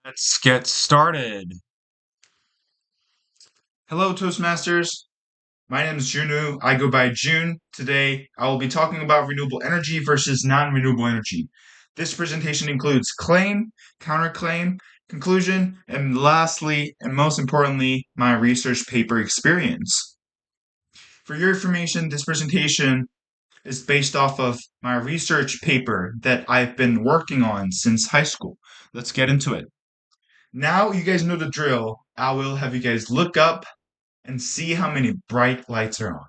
Let's get started. Hello, Toastmasters. My name is Junu. I go by June. Today, I will be talking about renewable energy versus non-renewable energy. This presentation includes claim, counterclaim, conclusion, and lastly, and most importantly, my research paper experience. For your information, this presentation is based off of my research paper that I've been working on since high school. Let's get into it. Now you guys know the drill. I will have you guys look up and see how many bright lights are on.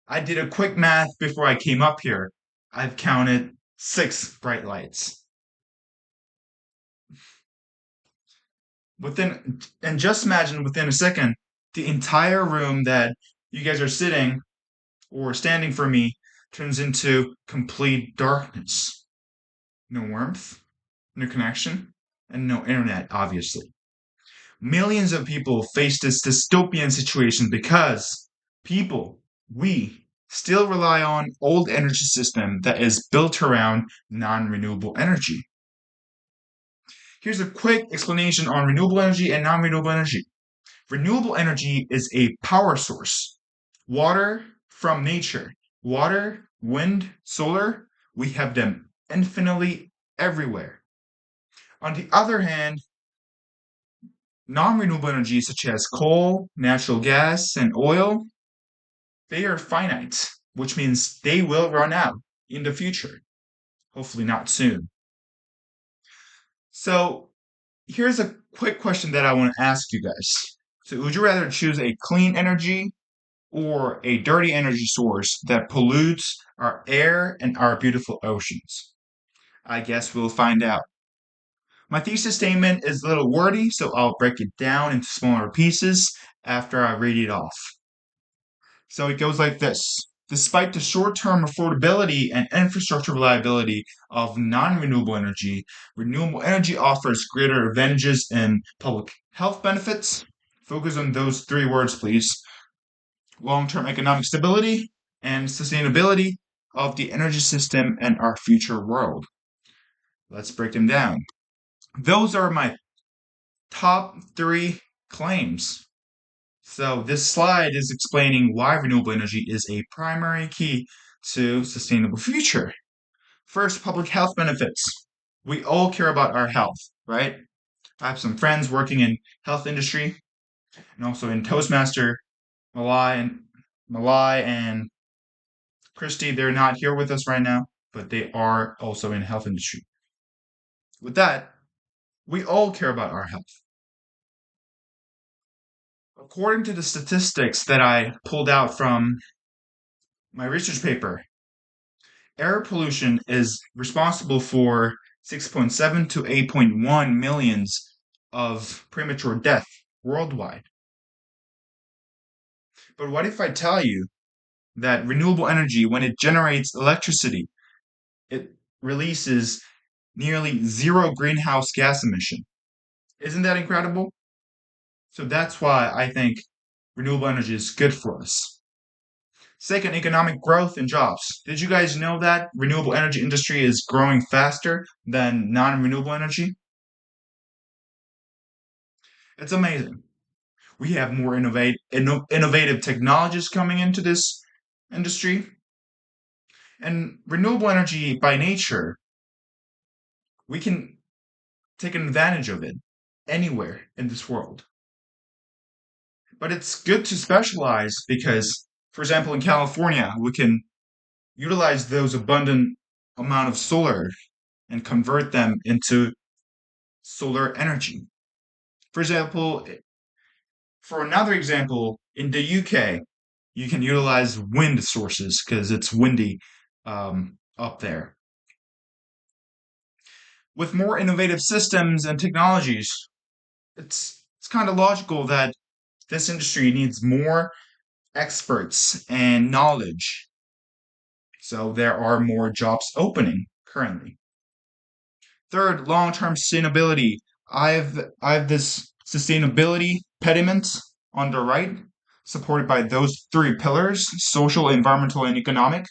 I did a quick math before I came up here. I've counted 6 bright lights. And just imagine within a second, the entire room that you guys are sitting or standing for me turns into complete darkness. No warmth, no connection, and no internet, obviously. Millions of people face this dystopian situation because people, we, still rely on old energy system that is built around non-renewable energy. Here's a quick explanation on renewable energy and non-renewable energy. Renewable energy is a power source. Water from nature. Water, wind, solar, we have them infinitely everywhere. On the other hand, non-renewable energy such as coal, natural gas, and oil, they are finite, which means they will run out in the future. Hopefully not soon. So here's a quick question that I want to ask you guys. So would you rather choose a clean energy or a dirty energy source that pollutes our air and our beautiful oceans? I guess we'll find out. My thesis statement is a little wordy, so I'll break it down into smaller pieces after I read it off. So it goes like this. Despite the short-term affordability and infrastructure reliability of non-renewable energy, renewable energy offers greater advantages in public health benefits. Focus on those 3 words, please. Long-term economic stability and sustainability of the energy system and our future world. Let's break them down. Those are my top 3 claims. So this slide is explaining why renewable energy is a primary key to sustainable future. First, public health benefits. We all care about our health, right? I have some friends working in health industry and also in Toastmaster, Malai and Christy. They're not here with us right now, but they are also in health industry. With that, we all care about our health. According to the statistics that I pulled out from my research paper, air pollution is responsible for 6.7 to 8.1 millions of premature death worldwide. But what if I tell you that renewable energy, when it generates electricity, it releases nearly zero greenhouse gas emission? Isn't that incredible? So that's why I think renewable energy is good for us. Second, economic growth and jobs. Did you guys know that renewable energy industry is growing faster than non-renewable energy? It's amazing. We have more innovative technologies coming into this industry. And renewable energy by nature, we can take advantage of it anywhere in this world. But it's good to specialize because, for example, in California, we can utilize those abundant amount of solar and convert them into solar energy. For example, for another example, in the UK, you can utilize wind sources because it's windy up there. With more innovative systems and technologies, it's kind of logical that this industry needs more experts and knowledge. So there are more jobs opening currently. Third, long-term sustainability. I've this sustainability pediment on the right, supported by those 3 pillars: social, environmental, and economic.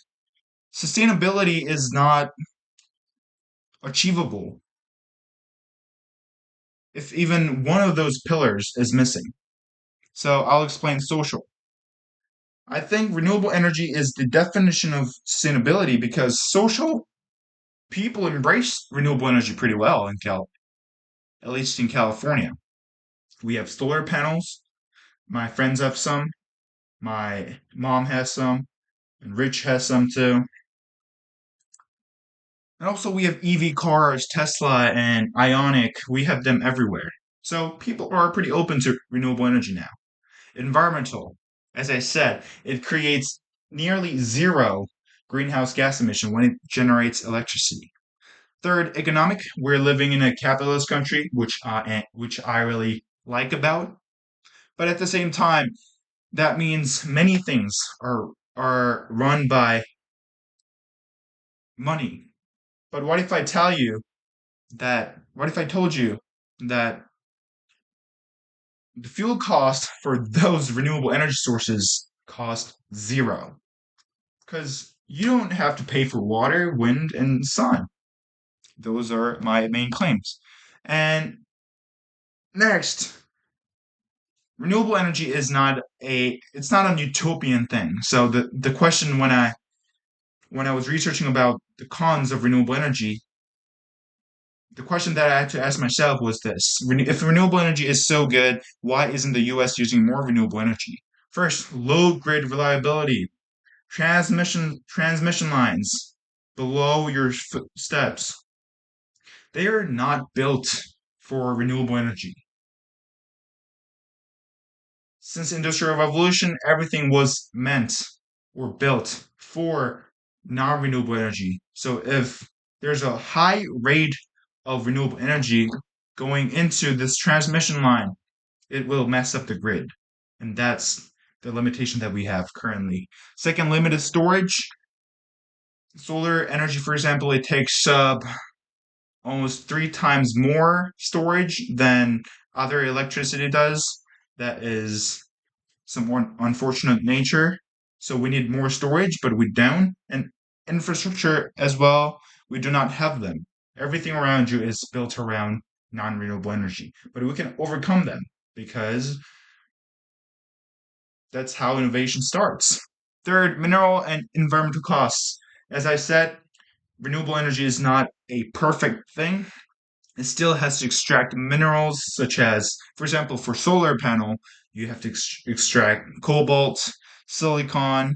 Sustainability is not achievable if even one of those pillars is missing. So I'll explain social. I think renewable energy is the definition of sustainability because social people embrace renewable energy pretty well at least in California. We have solar panels. My friends have some. My mom has some, and Rich has some too. And also, we have EV cars, Tesla and Ionic. We have them everywhere. So people are pretty open to renewable energy now. Environmental, as I said, it creates nearly zero greenhouse gas emission when it generates electricity. Third, economic. We're living in a capitalist country, which I really like about. But at the same time, that means many things are run by money. But what if I tell you that? What if I told you that the fuel cost for those renewable energy sources cost zero? Because you don't have to pay for water, wind, and sun. Those are my main claims. And next, renewable energy is not a it's not a utopian thing. So the question when I was researching about the cons of renewable energy, the question that I had to ask myself was this: if renewable energy is so good, why isn't the U.S. using more renewable energy? First, low grid reliability, transmission lines below your steps. They are not built for renewable energy. Since industrial revolution, everything was meant or built for non-renewable energy. So if there's a high rate of renewable energy going into this transmission line, it will mess up the grid. And that's the limitation that we have currently. Second, limited storage. Solar energy, for example, it takes up almost 3 times more storage than other electricity does. That is some more unfortunate nature. So we need more storage, but we don't. And infrastructure as well, we do not have them. Everything around you is built around non-renewable energy, but we can overcome them because that's how innovation starts. Third, mineral and environmental costs. As I said, renewable energy is not a perfect thing. It still has to extract minerals such as, for example, for solar panel, you have to extract cobalt, silicon,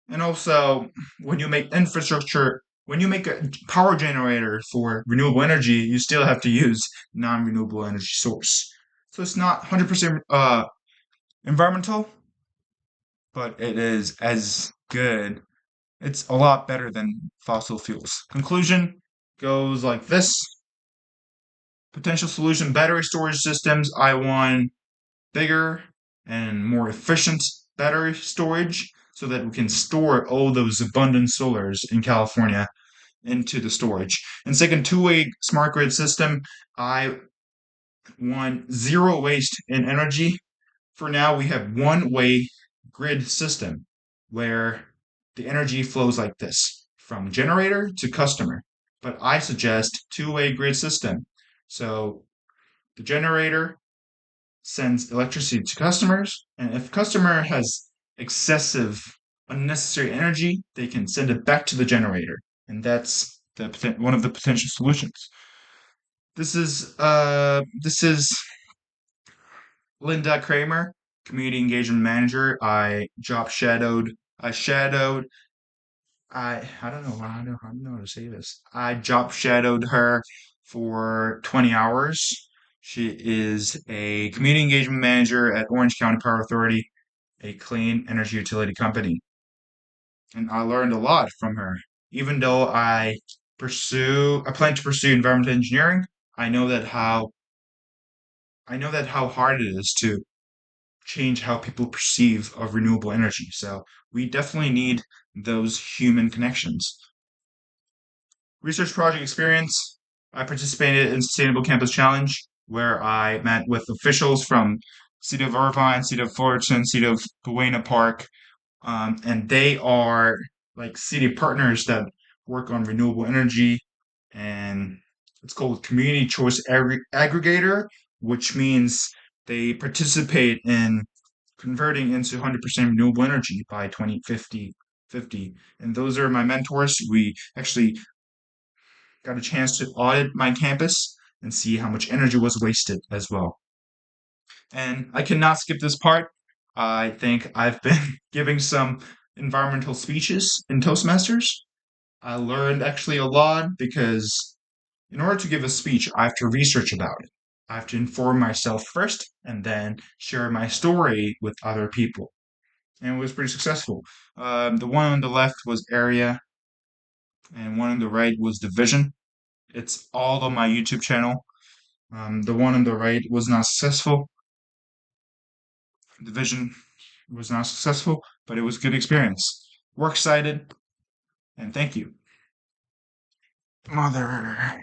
and also when you make a power generator for renewable energy, you still have to use non-renewable energy source. So it's not 100% environmental, but it is as good. It's a lot better than fossil fuels. Conclusion goes like this. Potential solution battery storage systems. I want bigger and more efficient battery storage so that we can store all those abundant solars in California into the storage. And second, two-way smart grid system. I want zero waste in energy. For now, we have one-way grid system where the energy flows like this from generator to customer. But I suggest two-way grid system. So the generator sends electricity to customers, and if customer has excessive unnecessary energy, they can send it back to the generator, and that's one of the potential solutions. This is Linda Kramer, community engagement manager. I shadowed I don't know I don't know how to say this. I job shadowed her for 20 hours. She is a community engagement manager at Orange County Power Authority, a clean energy utility company. And I learned a lot from her. Even though I plan to pursue environmental engineering, I know that how I know that how hard it is to change how people perceive of renewable energy. So we definitely need those human connections. Research project experience. I participated in Sustainable Campus Challenge, where I met with officials from City of Irvine, City of Fullerton, City of Buena Park, and they are like city partners that work on renewable energy and It's called Community Choice Aggregator, which means they participate in converting into 100% renewable energy by 2050. And those are my mentors. We actually got a chance to audit my campus and see how much energy was wasted as well. And I cannot skip this part. I think I've been giving some environmental speeches in Toastmasters. I learned actually a lot because in order to give a speech, I have to research about it. I have to inform myself first and then share my story with other people. And it was pretty successful. The one on the left was area, and one on the right was division. It's all on my YouTube channel. The one on the right was not successful. Division was not successful, but it was a good experience. We're excited, and thank you. Mother.